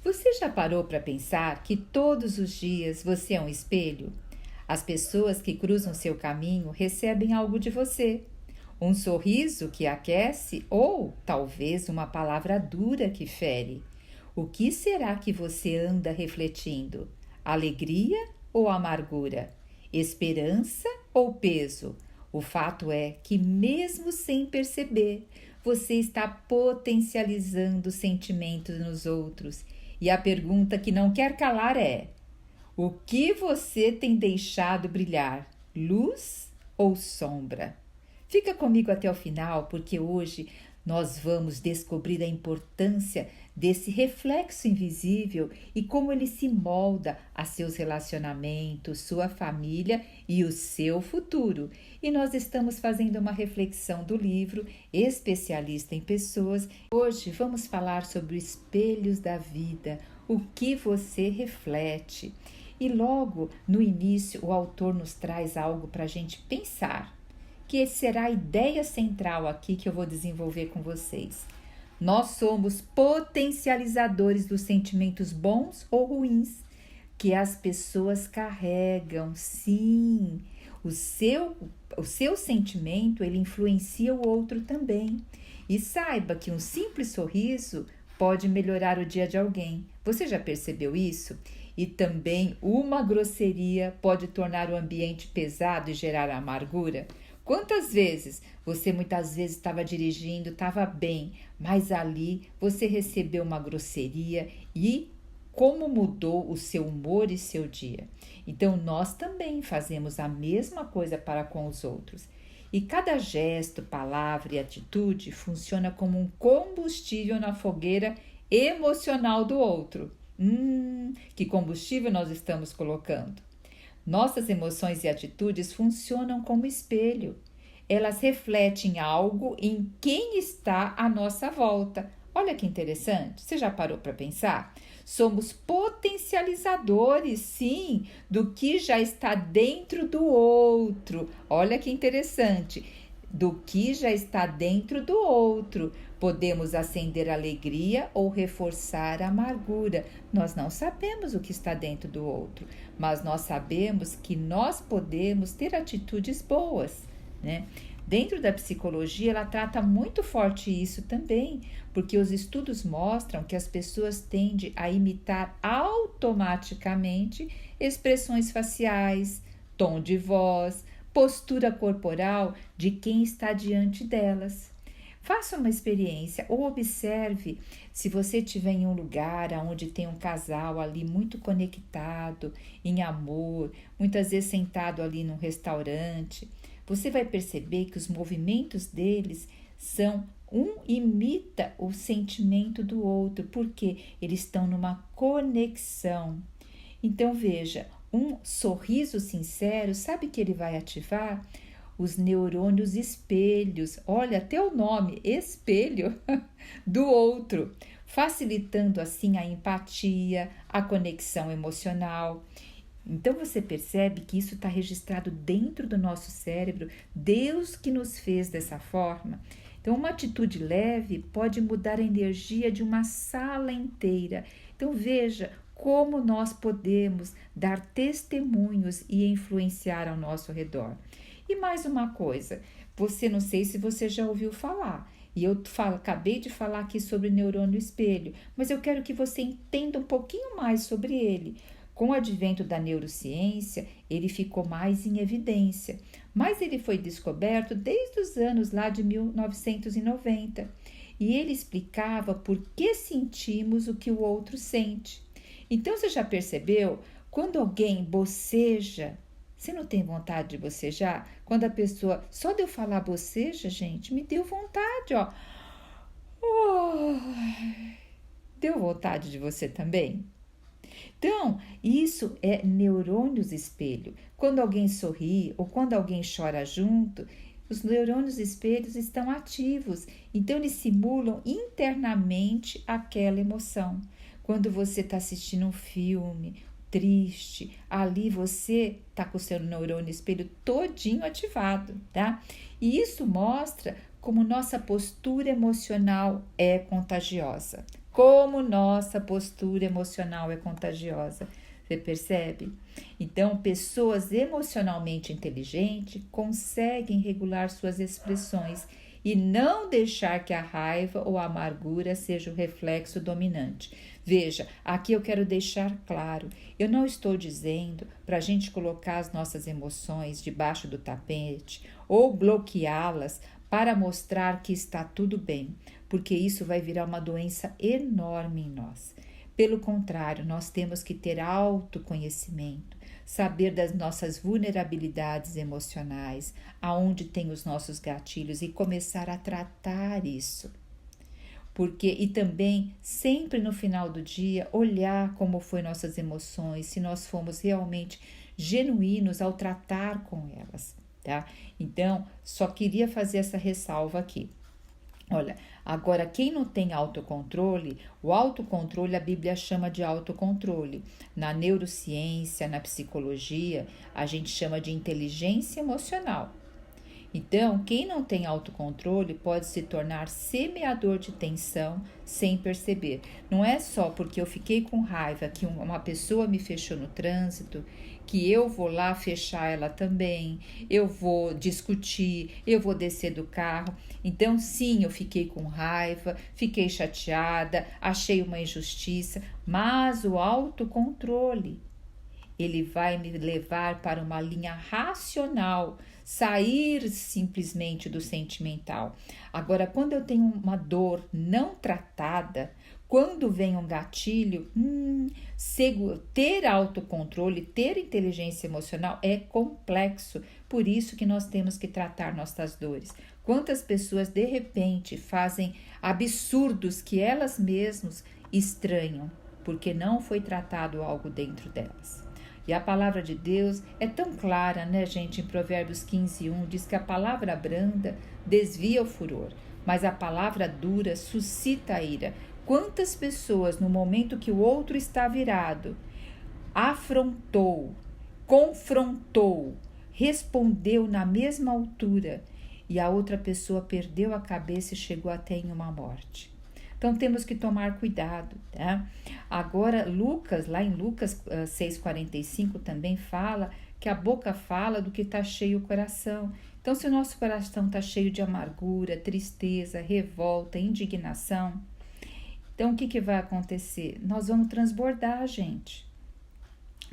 Você já parou para pensar que todos os dias você é um espelho? As pessoas que cruzam seu caminho recebem algo de você. Um sorriso que aquece ou talvez uma palavra dura que fere. O que será que você anda refletindo? Alegria ou amargura? Esperança ou peso? O fato é que, mesmo sem perceber, você está potencializando sentimentos nos outros. E a pergunta que não quer calar é: o que você tem deixado brilhar? Luz ou sombra? Fica comigo até o final, porque hoje nós vamos descobrir a importância desse reflexo invisível e como ele se molda a seus relacionamentos, sua família e o seu futuro. E nós estamos fazendo uma reflexão do livro Especialista em Pessoas. Hoje vamos falar sobre os espelhos da vida, o que você reflete. E logo no início o autor nos traz algo para a gente pensar, que será a ideia central aqui que eu vou desenvolver com vocês. Nós somos potencializadores dos sentimentos bons ou ruins que as pessoas carregam. Sim, o seu sentimento, ele influencia o outro também. E saiba que um simples sorriso pode melhorar o dia de alguém. Você já percebeu isso? E também uma grosseria pode tornar o ambiente pesado e gerar amargura. Quantas vezes você muitas vezes estava dirigindo, estava bem, mas ali você recebeu uma grosseria e como mudou o seu humor e seu dia. Então nós também fazemos a mesma coisa para com os outros. E cada gesto, palavra e atitude funciona como um combustível na fogueira emocional do outro. Que combustível nós estamos colocando? Nossas emoções e atitudes funcionam como espelho. Elas refletem algo em quem está à nossa volta. Olha que interessante, você já parou para pensar? Somos potencializadores, sim, do que já está dentro do outro. Olha que interessante, do que já está dentro do outro. Podemos acender alegria ou reforçar a amargura. Nós não sabemos o que está dentro do outro, mas nós sabemos que nós podemos ter atitudes boas, né? Dentro da psicologia, ela trata muito forte isso também, porque os estudos mostram que as pessoas tendem a imitar automaticamente expressões faciais, tom de voz, postura corporal de quem está diante delas. Faça uma experiência ou observe se você estiver em um lugar onde tem um casal ali muito conectado, em amor, muitas vezes sentado ali num restaurante. Você vai perceber que os movimentos deles imita o sentimento do outro, porque eles estão numa conexão. Então veja, um sorriso sincero, sabe que ele vai ativar? Os neurônios espelhos, olha até o nome, espelho, do outro, facilitando assim a empatia, a conexão emocional. Então você percebe que isso está registrado dentro do nosso cérebro, Deus que nos fez dessa forma. Então uma atitude leve pode mudar a energia de uma sala inteira. Então veja como nós podemos dar testemunhos e influenciar ao nosso redor. E mais uma coisa, não sei se você já ouviu falar, e eu acabei de falar aqui sobre neurônio espelho, mas eu quero que você entenda um pouquinho mais sobre ele. Com o advento da neurociência, ele ficou mais em evidência, mas ele foi descoberto desde os anos lá de 1990, e ele explicava por que sentimos o que o outro sente. Então, você já percebeu? Quando alguém boceja, você não tem vontade de bocejar? Quando a pessoa, só de eu falar boceja, gente, me deu vontade, ó. Deu vontade de você também? Então, isso é neurônios espelho. Quando alguém sorri ou quando alguém chora junto, os neurônios espelhos estão ativos. Então, eles simulam internamente aquela emoção. Quando você está assistindo um filme triste, ali você está com o seu neurônio espelho todinho ativado, tá? E isso mostra como nossa postura emocional é contagiosa. Como nossa postura emocional é contagiosa. Você percebe? Então, pessoas emocionalmente inteligentes conseguem regular suas expressões e não deixar que a raiva ou a amargura seja o reflexo dominante. Veja, aqui eu quero deixar claro, eu não estou dizendo para a gente colocar as nossas emoções debaixo do tapete ou bloqueá-las para mostrar que está tudo bem, porque isso vai virar uma doença enorme em nós. Pelo contrário, nós temos que ter autoconhecimento, saber das nossas vulnerabilidades emocionais, aonde tem os nossos gatilhos e começar a tratar isso. E também, sempre no final do dia, olhar como foi nossas emoções, se nós fomos realmente genuínos ao tratar com elas, tá? Então, só queria fazer essa ressalva aqui. Olha, agora quem não tem autocontrole, o autocontrole a Bíblia chama de autocontrole. Na neurociência, na psicologia, a gente chama de inteligência emocional. Então, quem não tem autocontrole pode se tornar semeador de tensão sem perceber. Não é só porque eu fiquei com raiva que uma pessoa me fechou no trânsito, que eu vou lá fechar ela também, eu vou discutir, eu vou descer do carro. Então, sim, eu fiquei com raiva, fiquei chateada, achei uma injustiça, mas o autocontrole, ele vai me levar para uma linha racional, sair simplesmente do sentimental. Agora, quando eu tenho uma dor não tratada, quando vem um gatilho, ter autocontrole, ter inteligência emocional é complexo. Por isso que nós temos que tratar nossas dores. Quantas pessoas, de repente, fazem absurdos que elas mesmas estranham, porque não foi tratado algo dentro delas. E a palavra de Deus é tão clara, né, gente? Em Provérbios 15:1 diz que a palavra branda desvia o furor, mas a palavra dura suscita a ira. Quantas pessoas, no momento que o outro está virado, afrontou, confrontou, respondeu na mesma altura e a outra pessoa perdeu a cabeça e chegou até em uma morte. Então, temos que tomar cuidado, tá? Agora, lá em Lucas 6,45 também fala que a boca fala do que está cheio o coração. Então, se o nosso coração está cheio de amargura, tristeza, revolta, indignação, então o que vai acontecer? Nós vamos transbordar, gente.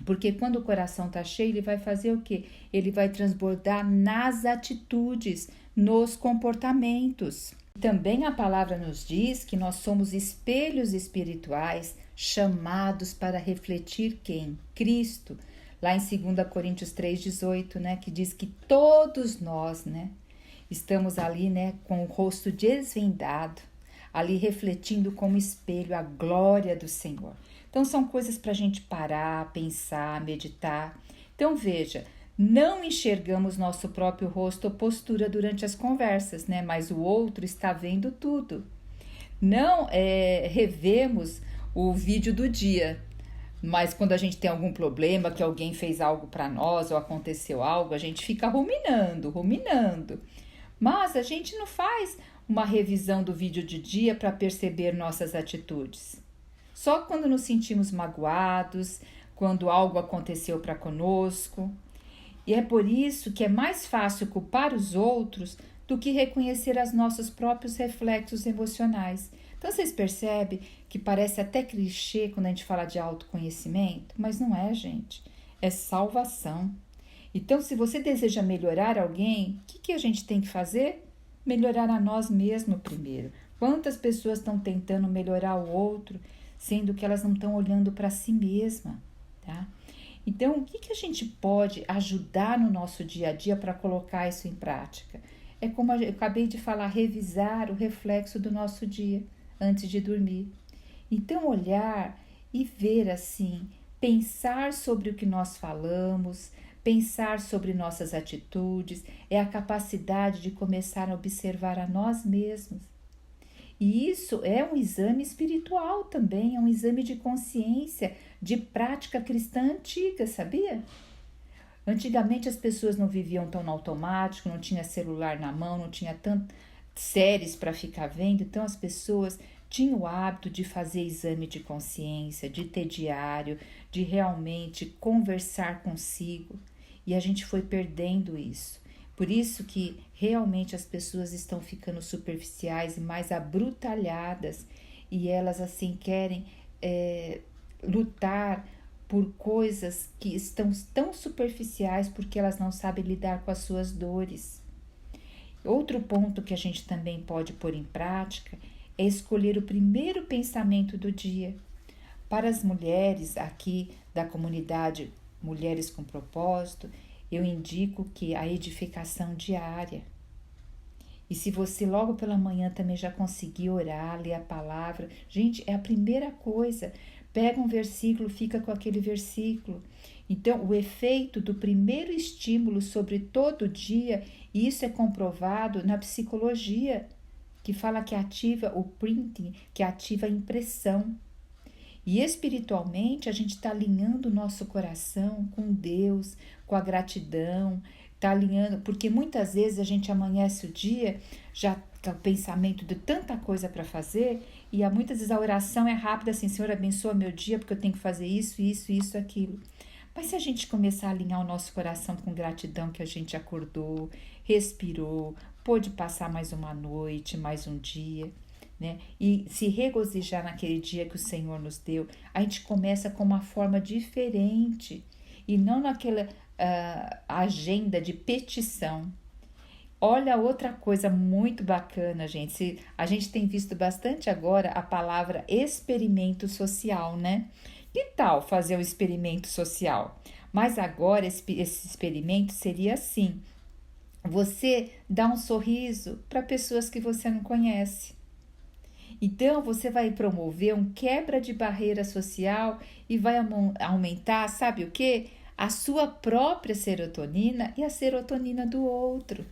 Porque quando o coração está cheio, ele vai fazer o quê? Ele vai transbordar nas atitudes, nos comportamentos. Também a palavra nos diz que nós somos espelhos espirituais chamados para refletir quem? Cristo. Lá em 2 Coríntios 3,18, né, que diz que todos nós, né, estamos ali, né, com o rosto desvendado, ali refletindo como espelho a glória do Senhor. Então são coisas para a gente parar, pensar, meditar. Então veja, não enxergamos nosso próprio rosto ou postura durante as conversas, né? Mas o outro está vendo tudo. Não revemos o vídeo do dia, mas quando a gente tem algum problema, que alguém fez algo para nós ou aconteceu algo, a gente fica ruminando. Mas a gente não faz uma revisão do vídeo de dia para perceber nossas atitudes. Só quando nos sentimos magoados, quando algo aconteceu para conosco. E é por isso que é mais fácil culpar os outros do que reconhecer os nossos próprios reflexos emocionais. Então, vocês percebem que parece até clichê quando a gente fala de autoconhecimento, mas não é, gente. É salvação. Então, se você deseja melhorar alguém, o que a gente tem que fazer? Melhorar a nós mesmos primeiro. Quantas pessoas estão tentando melhorar o outro, sendo que elas não estão olhando para si mesma, tá? Então, o que a gente pode ajudar no nosso dia a dia para colocar isso em prática? É como eu acabei de falar, revisar o reflexo do nosso dia antes de dormir. Então, olhar e ver assim, pensar sobre o que nós falamos, pensar sobre nossas atitudes, é a capacidade de começar a observar a nós mesmos. E isso é um exame espiritual também, é um exame de consciência, de prática cristã antiga, sabia? Antigamente as pessoas não viviam tão no automático, não tinha celular na mão, não tinha tantas séries para ficar vendo, então as pessoas tinha o hábito de fazer exame de consciência, de ter diário, de realmente conversar consigo. E a gente foi perdendo isso. Por isso que realmente as pessoas estão ficando superficiais e mais abrutalhadas. E elas assim querem lutar por coisas que estão tão superficiais porque elas não sabem lidar com as suas dores. Outro ponto que a gente também pode pôr em prática é escolher o primeiro pensamento do dia. Para as mulheres aqui da comunidade Mulheres com Propósito, eu indico que a edificação diária. E se você logo pela manhã também já conseguir orar, ler a palavra, gente, é a primeira coisa. Pega um versículo, fica com aquele versículo. Então, o efeito do primeiro estímulo sobre todo o dia, isso é comprovado na psicologia, que fala que ativa o printing, que ativa a impressão. E espiritualmente, a gente está alinhando o nosso coração com Deus, com a gratidão, está alinhando, porque muitas vezes a gente amanhece o dia já com o pensamento de tanta coisa para fazer, e muitas vezes a oração é rápida assim: Senhor, abençoa meu dia, porque eu tenho que fazer isso, isso, isso, aquilo. Mas se a gente começar a alinhar o nosso coração com gratidão que a gente acordou, respirou, pôde passar mais uma noite, mais um dia, né? E se regozijar naquele dia que o Senhor nos deu, a gente começa com uma forma diferente e não naquela agenda de petição. Olha outra coisa muito bacana, gente. A gente tem visto bastante agora a palavra experimento social, né? Que tal fazer um experimento social? Mas agora esse experimento seria assim: você dá um sorriso para pessoas que você não conhece. Então, você vai promover um quebra de barreira social e vai aumentar, sabe o quê? A sua própria serotonina e a serotonina do outro.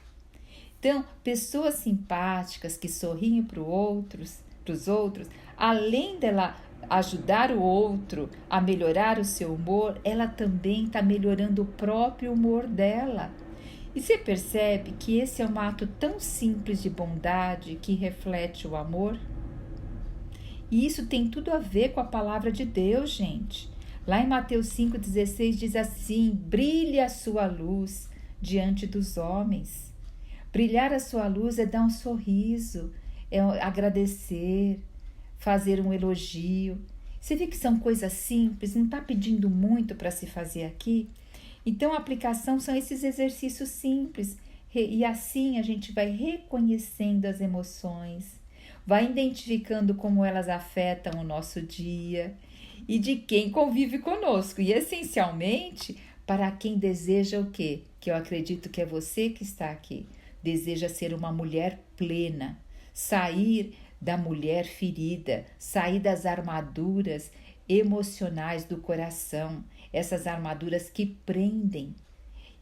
Então, pessoas simpáticas que sorriem para os outros, além dela ajudar o outro a melhorar o seu humor, ela também está melhorando o próprio humor dela. E você percebe que esse é um ato tão simples de bondade que reflete o amor? E isso tem tudo a ver com a palavra de Deus, gente. Lá em Mateus 5,16 diz assim: brilhe a sua luz diante dos homens. Brilhar a sua luz é dar um sorriso, é agradecer, fazer um elogio. Você vê que são coisas simples, não está pedindo muito para se fazer aqui? Então, a aplicação são esses exercícios simples. E assim a gente vai reconhecendo as emoções, vai identificando como elas afetam o nosso dia e de quem convive conosco. E, essencialmente, para quem deseja o quê? Que eu acredito que é você que está aqui. Deseja ser uma mulher plena, sair da mulher ferida, sair das armaduras emocionais do coração, essas armaduras que prendem,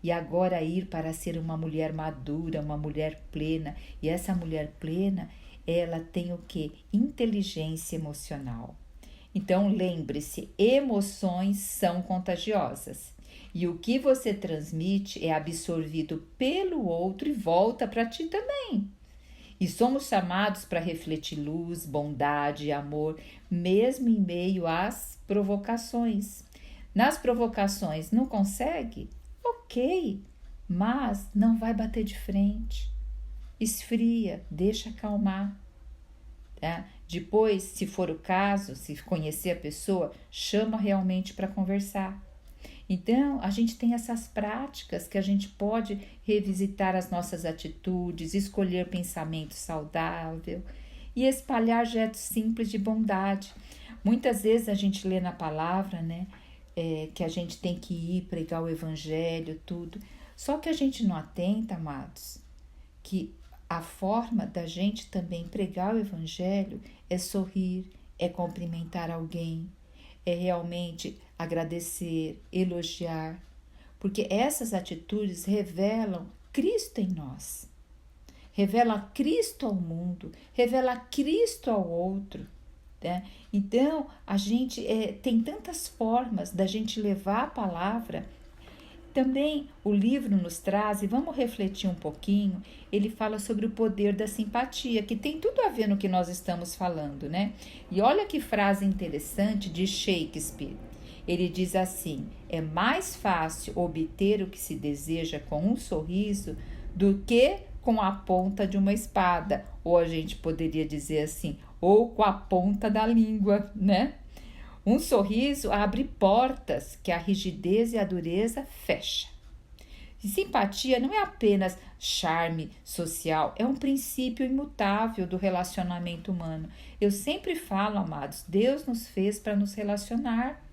e agora ir para ser uma mulher madura, uma mulher plena. E essa mulher plena, ela tem o quê? Inteligência emocional. Então, lembre-se, emoções são contagiosas. E o que você transmite é absorvido pelo outro e volta para ti também. E somos chamados para refletir luz, bondade e amor, mesmo em meio às provocações. Nas provocações não consegue? Ok, mas não vai bater de frente. Esfria, deixa acalmar. Tá? Depois, se for o caso, se conhecer a pessoa, chama realmente para conversar. Então, a gente tem essas práticas que a gente pode revisitar as nossas atitudes, escolher pensamento saudável e espalhar gestos simples de bondade. Muitas vezes a gente lê na palavra, né, que a gente tem que ir pregar o evangelho, tudo. Só que a gente não atenta, amados, que a forma da gente também pregar o evangelho é sorrir, é cumprimentar alguém, é realmente agradecer, elogiar, porque essas atitudes revelam Cristo em nós, revela Cristo ao mundo, revela Cristo ao outro, né? Então, a gente tem tantas formas da gente levar a palavra, Também o livro nos traz, e vamos refletir um pouquinho, ele fala sobre o poder da simpatia, que tem tudo a ver no que nós estamos falando, né? E olha que frase interessante de Shakespeare. Ele diz assim: é mais fácil obter o que se deseja com um sorriso do que com a ponta de uma espada. Ou a gente poderia dizer assim, ou com a ponta da língua, né? Um sorriso abre portas que a rigidez e a dureza fecha. E simpatia não é apenas charme social, é um princípio imutável do relacionamento humano. Eu sempre falo, amados, Deus nos fez para nos relacionar.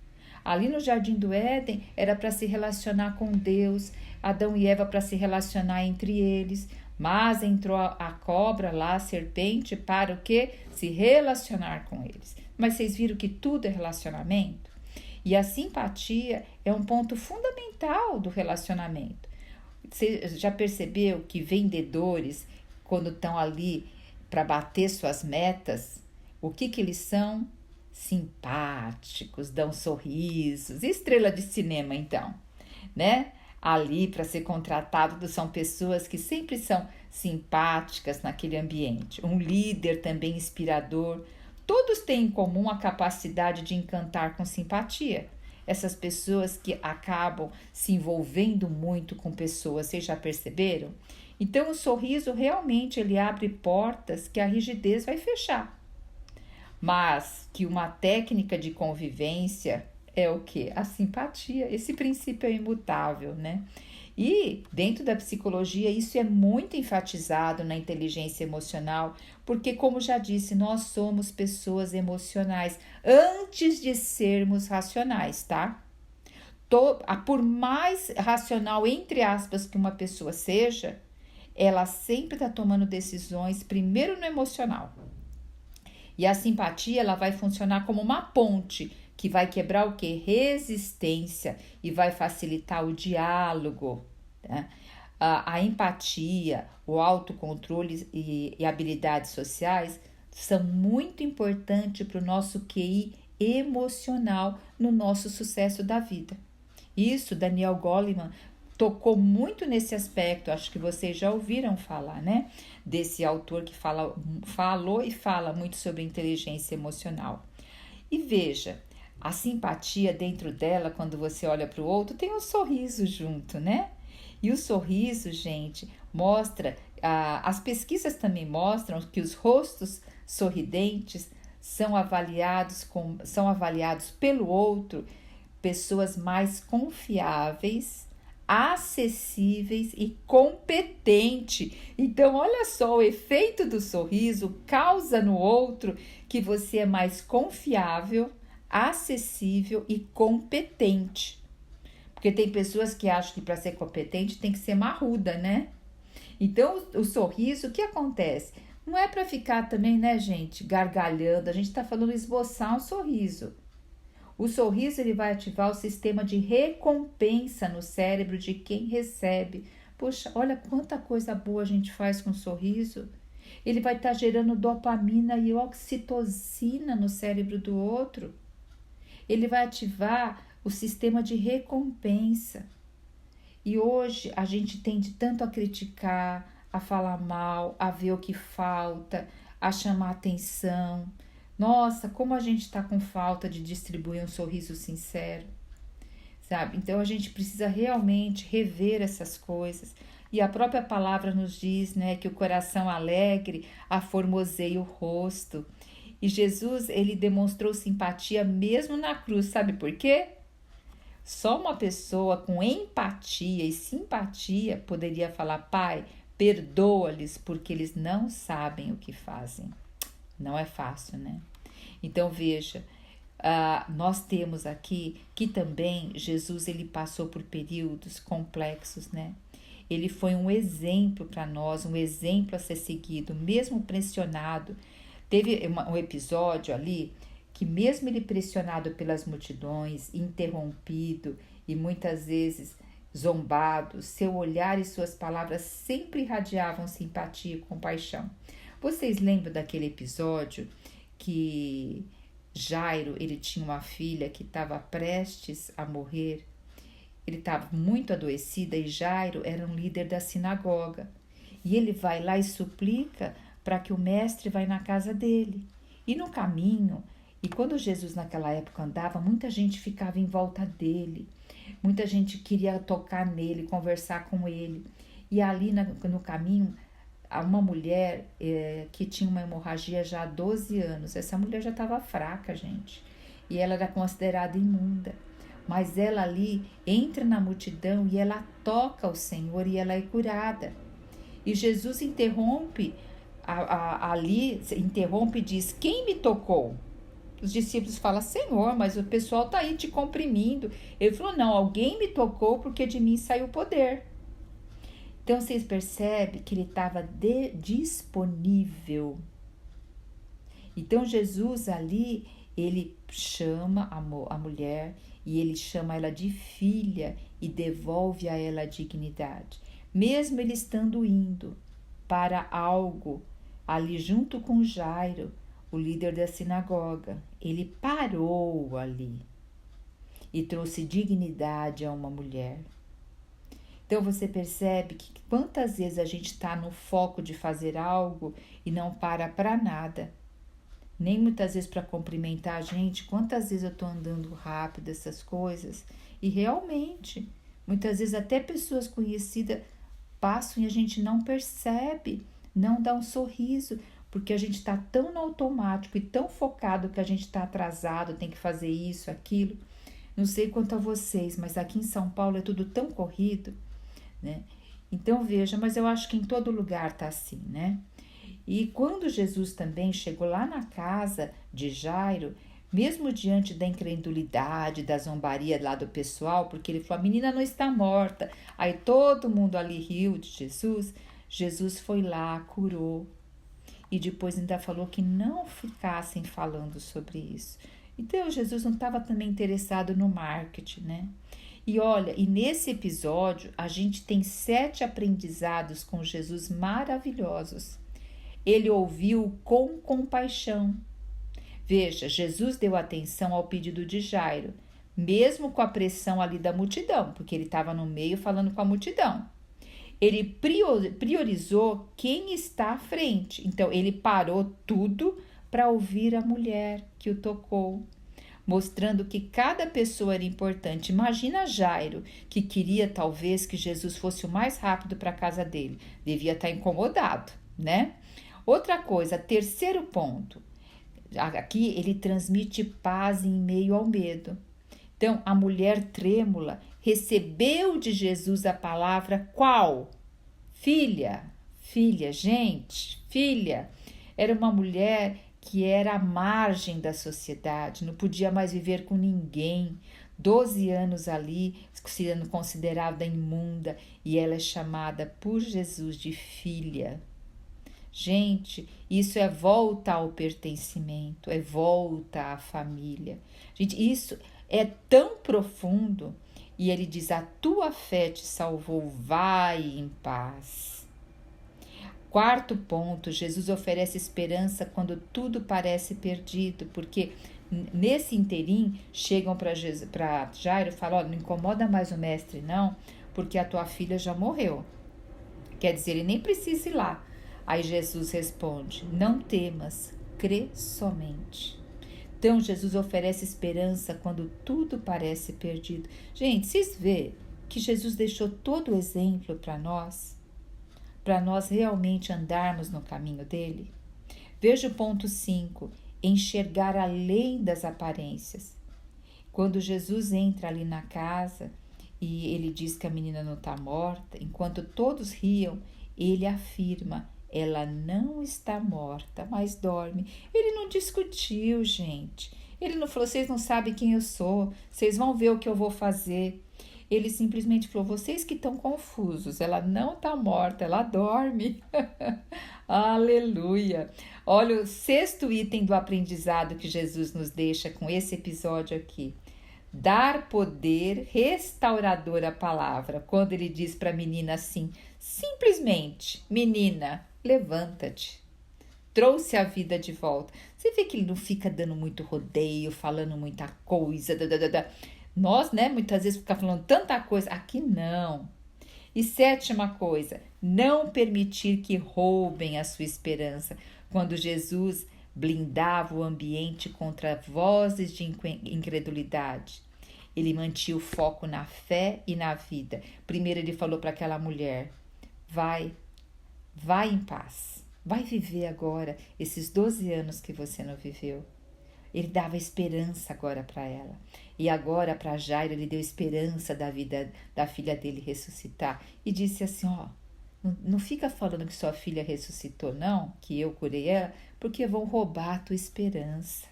Ali no Jardim do Éden era para se relacionar com Deus, Adão e Eva para se relacionar entre eles, mas entrou a cobra lá, a serpente, para o quê? Se relacionar com eles. Mas vocês viram que tudo é relacionamento? E a simpatia é um ponto fundamental do relacionamento. Você já percebeu que vendedores, quando estão ali para bater suas metas, o que eles são? Simpáticos, dão sorrisos, estrela de cinema então, né? Ali para ser contratado são pessoas que sempre são simpáticas naquele ambiente. Um líder também inspirador. Todos têm em comum a capacidade de encantar com simpatia. Essas pessoas que acabam se envolvendo muito com pessoas, vocês já perceberam? Então o sorriso realmente ele abre portas que a rigidez vai fechar. Mas que uma técnica de convivência é o quê? A simpatia. Esse princípio é imutável, né? E dentro da psicologia isso é muito enfatizado na inteligência emocional, porque como já disse, nós somos pessoas emocionais antes de sermos racionais, tá? Por mais racional, entre aspas, que uma pessoa seja, ela sempre está tomando decisões primeiro no emocional. E a simpatia ela vai funcionar como uma ponte que vai quebrar o quê? Resistência e vai facilitar o diálogo. Tá? A empatia, o autocontrole e habilidades sociais são muito importantes para o nosso QI emocional no nosso sucesso da vida. Isso, Daniel Goleman tocou muito nesse aspecto, acho que vocês já ouviram falar, né? Desse autor que falou e fala muito sobre inteligência emocional. E veja, a simpatia dentro dela, quando você olha para o outro, tem um sorriso junto, né? E o sorriso, gente, mostra, as pesquisas também mostram que os rostos sorridentes são avaliados pelo outro, pessoas mais confiáveis, acessíveis e competente. Então, olha só, o efeito do sorriso causa no outro que você é mais confiável, acessível e competente. Porque tem pessoas que acham que para ser competente tem que ser marruda, né? Então, o sorriso, o que acontece? Não é para ficar também, né, gente, gargalhando. A gente está falando esboçar um sorriso. O sorriso ele vai ativar o sistema de recompensa no cérebro de quem recebe. Poxa, olha quanta coisa boa a gente faz com o sorriso. Ele vai estar gerando dopamina e oxitocina no cérebro do outro. Ele vai ativar o sistema de recompensa. E hoje a gente tende tanto a criticar, a falar mal, a ver o que falta, a chamar atenção. Nossa, como a gente está com falta de distribuir um sorriso sincero, sabe? Então a gente precisa realmente rever essas coisas. E a própria palavra nos diz, né, que o coração alegre aformoseia o rosto. E Jesus, ele demonstrou simpatia mesmo na cruz, sabe por quê? Só uma pessoa com empatia e simpatia poderia falar: Pai, perdoa-lhes porque eles não sabem o que fazem. Não é fácil, né? Então veja, nós temos aqui que também Jesus ele passou por períodos complexos, né? Ele foi um exemplo para nós, um exemplo a ser seguido, mesmo pressionado. Teve um episódio ali que mesmo ele pressionado pelas multidões, interrompido e muitas vezes zombado, seu olhar e suas palavras sempre irradiavam simpatia e compaixão. Vocês lembram daquele episódio que Jairo, ele tinha uma filha que estava prestes a morrer ele estava muito adoecido e Jairo era um líder da sinagoga. E ele vai lá e suplica para que o mestre vá na casa dele. E no caminho, e quando Jesus naquela época andava, muita gente ficava em volta dele. Muita gente queria tocar nele, conversar com ele. E ali no caminho, uma mulher que tinha uma hemorragia já há 12 anos. Essa mulher já estava fraca, gente. E ela era considerada imunda. Mas ela ali entra na multidão e ela toca o Senhor e ela é curada. E Jesus interrompe e diz: quem me tocou? Os discípulos falam: Senhor, mas o pessoal está aí te comprimindo. Ele falou: não, alguém me tocou porque de mim saiu o poder. Então vocês percebem que ele estava disponível. Então Jesus ali, ele chama a mulher e ele chama ela de filha e devolve a ela a dignidade. Mesmo ele estando indo para algo ali junto com Jairo, o líder da sinagoga, ele parou ali e trouxe dignidade a uma mulher. Então você percebe que quantas vezes a gente está no foco de fazer algo e não para nada. Nem muitas vezes para cumprimentar a gente. Quantas vezes eu estou andando rápido, essas coisas. E realmente, muitas vezes até pessoas conhecidas passam e a gente não percebe, não dá um sorriso, porque a gente está tão no automático e tão focado que a gente está atrasado, tem que fazer isso, aquilo. Não sei quanto a vocês, mas aqui em São Paulo é tudo tão corrido, né? Então veja, mas eu acho que em todo lugar está assim, né? E quando Jesus também chegou lá na casa de Jairo, mesmo diante da incredulidade, da zombaria lá do pessoal, porque ele falou: a menina não está morta. Aí todo mundo ali riu de Jesus. Jesus foi lá, curou. E depois ainda falou que não ficassem falando sobre isso. Então Jesus não estava também interessado no marketing, né? E olha, e nesse episódio a gente tem 7 aprendizados com Jesus maravilhosos. Ele ouviu com compaixão. Veja, Jesus deu atenção ao pedido de Jairo, mesmo com a pressão ali da multidão, porque ele estava no meio falando com a multidão. Ele priorizou quem está à frente. Então, ele parou tudo para ouvir a mulher que o tocou, mostrando que cada pessoa era importante. Imagina Jairo, que queria talvez que Jesus fosse o mais rápido para a casa dele. Devia estar incomodado, né? Outra coisa, terceiro ponto. Aqui ele transmite paz em meio ao medo. Então, a mulher trêmula recebeu de Jesus a palavra qual? Filha, filha, gente, filha. Era uma mulher que era à margem da sociedade, não podia mais viver com ninguém. 12 anos ali, sendo considerada imunda, e ela é chamada por Jesus de filha. Gente, isso é volta ao pertencimento, é volta à família. Gente, isso é tão profundo. E ele diz: a tua fé te salvou, vai em paz. Quarto ponto, Jesus oferece esperança quando tudo parece perdido, porque nesse interim chegam para Jairo e falam: olha, não incomoda mais o mestre não, porque a tua filha já morreu. Quer dizer, ele nem precisa ir lá. Aí Jesus responde: não temas, crê somente. Então Jesus oferece esperança quando tudo parece perdido. Gente, vocês vê que Jesus deixou todo o exemplo para nós realmente andarmos no caminho dele? Veja o ponto 5, enxergar além das aparências. Quando Jesus entra ali na casa e ele diz que a menina não está morta, enquanto todos riam, ele afirma: ela não está morta, mas dorme. Ele não discutiu, gente. Ele não falou: vocês não sabem quem eu sou, vocês vão ver o que eu vou fazer. Ele simplesmente falou: vocês que estão confusos, ela não está morta, ela dorme. Aleluia! Olha o 6º item do aprendizado que Jesus nos deixa com esse episódio aqui. Dar poder restaurador à palavra. Quando ele diz para a menina assim, simplesmente: menina, levanta-te. Trouxe a vida de volta. Você vê que ele não fica dando muito rodeio, falando muita coisa. Nós, né, muitas vezes fica falando tanta coisa, aqui não. E sétima coisa, não permitir que roubem a sua esperança. Quando Jesus blindava o ambiente contra vozes de incredulidade, ele mantinha o foco na fé e na vida. Primeiro ele falou para aquela mulher, vai em paz, vai viver agora esses 12 anos que você não viveu. Ele dava esperança agora para ela. E agora para Jairo ele deu esperança da vida da filha dele ressuscitar. E disse assim, ó, não fica falando que sua filha ressuscitou não, que eu curei ela, porque vão roubar a tua esperança.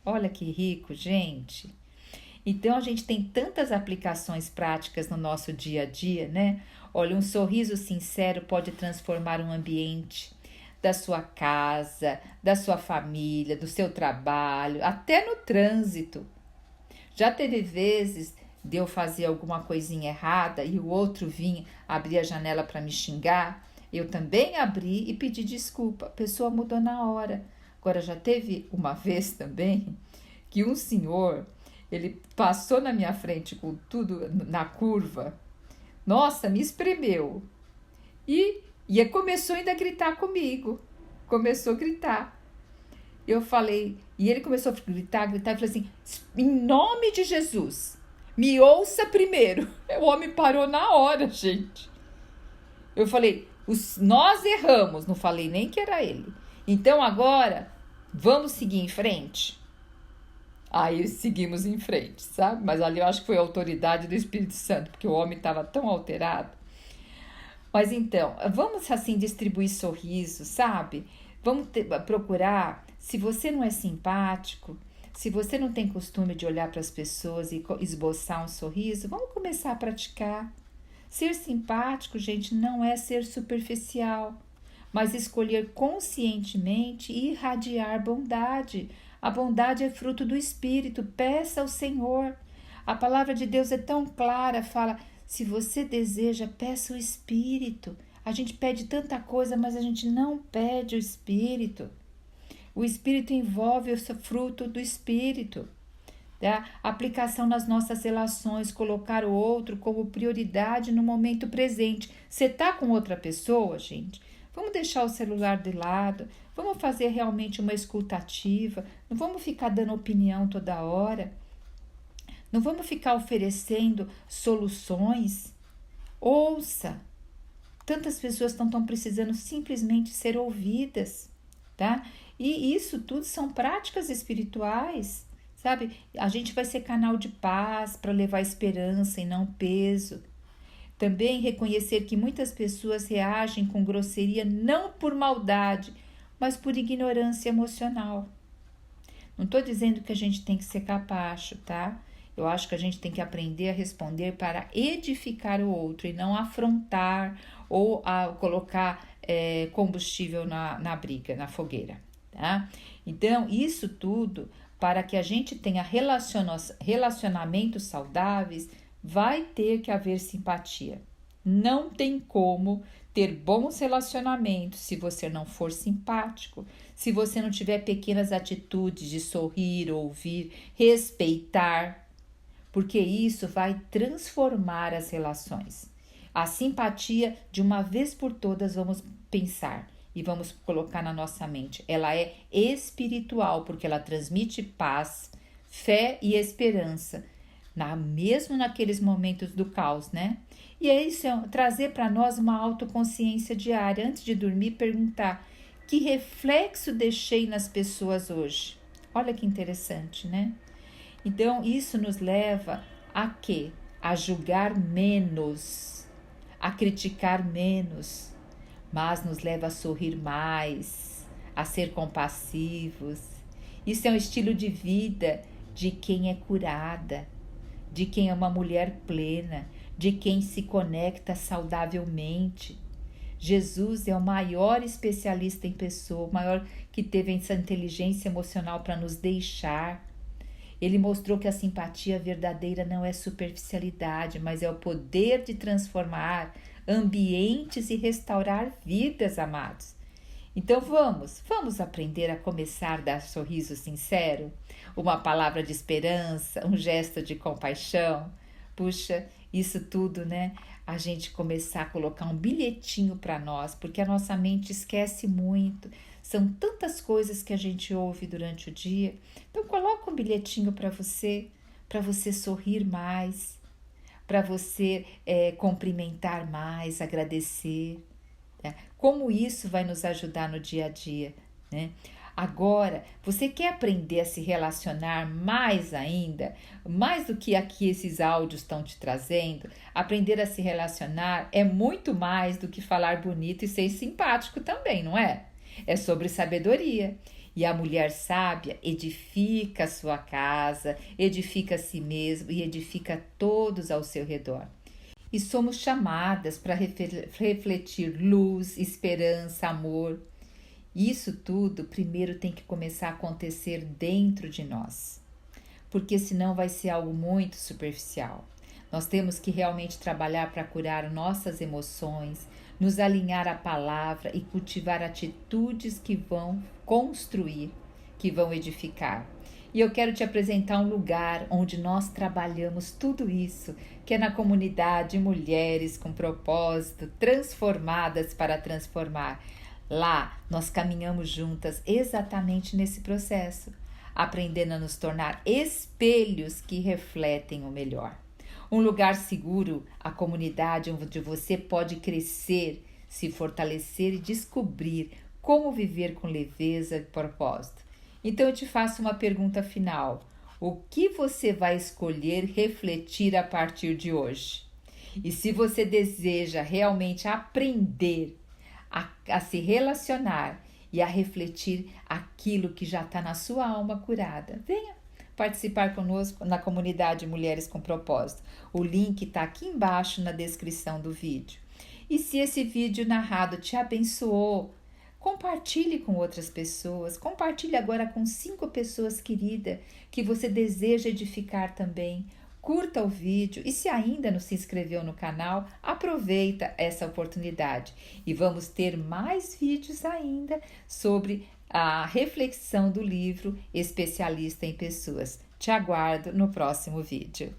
Olha que rico, gente. Então a gente tem tantas aplicações práticas no nosso dia a dia, né? Olha, um sorriso sincero pode transformar um ambiente da sua casa, da sua família, do seu trabalho, até no trânsito. Já teve vezes de eu fazer alguma coisinha errada e o outro vinha abrir a janela para me xingar, eu também abri e pedi desculpa. A pessoa mudou na hora. Agora já teve uma vez também que um senhor, ele passou na minha frente com tudo na curva. Nossa, me espremeu. E começou ainda a gritar comigo. Começou a gritar. Eu falei, e ele começou a gritar, e falou assim, em nome de Jesus, me ouça primeiro. O homem parou na hora, gente. Eu falei, nós erramos, não falei nem que era ele. Então agora, vamos seguir em frente? Aí seguimos em frente, sabe? Mas ali eu acho que foi a autoridade do Espírito Santo, porque o homem estava tão alterado. Mas então, vamos assim distribuir sorrisos, sabe? Vamos procurar, se você não é simpático, se você não tem costume de olhar para as pessoas e esboçar um sorriso, vamos começar a praticar. Ser simpático, gente, não é ser superficial, mas escolher conscientemente e irradiar bondade. A bondade é fruto do Espírito, peça ao Senhor. A palavra de Deus é tão clara, fala, se você deseja, peça o Espírito. A gente pede tanta coisa, mas a gente não pede o Espírito. O Espírito envolve o fruto do Espírito. Tá? Aplicação nas nossas relações, colocar o outro como prioridade no momento presente. Você está com outra pessoa, gente? Vamos deixar o celular de lado, vamos fazer realmente uma escuta ativa, não vamos ficar dando opinião toda hora, não vamos ficar oferecendo soluções. Ouça! Tantas pessoas estão precisando simplesmente ser ouvidas, tá? E isso tudo são práticas espirituais, sabe? A gente vai ser canal de paz para levar esperança e não peso. Também reconhecer que muitas pessoas reagem com grosseria não por maldade, mas por ignorância emocional. Não estou dizendo que a gente tem que ser capacho, tá? Eu acho que a gente tem que aprender a responder para edificar o outro e não afrontar ou a colocar combustível na briga, na fogueira, tá? Então, isso tudo, para que a gente tenha relacionamentos saudáveis, vai ter que haver simpatia. Não tem como ter bons relacionamentos se você não for simpático, se você não tiver pequenas atitudes de sorrir, ouvir, respeitar, porque isso vai transformar as relações. A simpatia, de uma vez por todas, vamos pensar e vamos colocar na nossa mente. Ela é espiritual, porque ela transmite paz, fé e esperança, mesmo naqueles momentos do caos, né? E é isso, trazer para nós uma autoconsciência diária. Antes de dormir, perguntar, que reflexo deixei nas pessoas hoje? Olha que interessante, né? Então, isso nos leva a quê? A julgar menos, a criticar menos, mas nos leva a sorrir mais, a ser compassivos. Isso é um estilo de vida de quem é curada, de quem é uma mulher plena, de quem se conecta saudavelmente. Jesus é o maior especialista em pessoa, o maior que teve essa inteligência emocional para nos deixar. Ele mostrou que a simpatia verdadeira não é superficialidade, mas é o poder de transformar ambientes e restaurar vidas, amados. Então vamos aprender a começar a dar sorriso sincero, uma palavra de esperança, um gesto de compaixão. Puxa, isso tudo, né? A gente começar a colocar um bilhetinho para nós, porque a nossa mente esquece muito. São tantas coisas que a gente ouve durante o dia. Então coloca um bilhetinho para você sorrir mais, para você cumprimentar mais, agradecer. Né? Como isso vai nos ajudar no dia a dia, né? Agora, você quer aprender a se relacionar mais ainda, mais do que aqui esses áudios estão te trazendo? Aprender a se relacionar é muito mais do que falar bonito e ser simpático também, não é? É sobre sabedoria. E a mulher sábia edifica a sua casa, edifica a si mesma e edifica todos ao seu redor. E somos chamadas para refletir luz, esperança, amor. Isso tudo primeiro tem que começar a acontecer dentro de nós, porque senão vai ser algo muito superficial. Nós temos que realmente trabalhar para curar nossas emoções, nos alinhar à palavra e cultivar atitudes que vão construir, que vão edificar. E eu quero te apresentar um lugar onde nós trabalhamos tudo isso, que é na comunidade Mulheres com Propósito, transformadas para transformar. Lá nós caminhamos juntas exatamente nesse processo, aprendendo a nos tornar espelhos que refletem o melhor. Um lugar seguro, a comunidade onde você pode crescer, se fortalecer e descobrir como viver com leveza e propósito. Então eu te faço uma pergunta final. O que você vai escolher refletir a partir de hoje? E se você deseja realmente aprender a se relacionar e a refletir aquilo que já está na sua alma curada, venha participar conosco na comunidade Mulheres com Propósito. O link está aqui embaixo na descrição do vídeo. E se esse vídeo narrado te abençoou, compartilhe com outras pessoas. Compartilhe agora com 5 pessoas queridas que você deseja edificar também. Curta o vídeo e se ainda não se inscreveu no canal, aproveita essa oportunidade. E vamos ter mais vídeos ainda sobre a reflexão do livro Especialista em Pessoas. Te aguardo no próximo vídeo.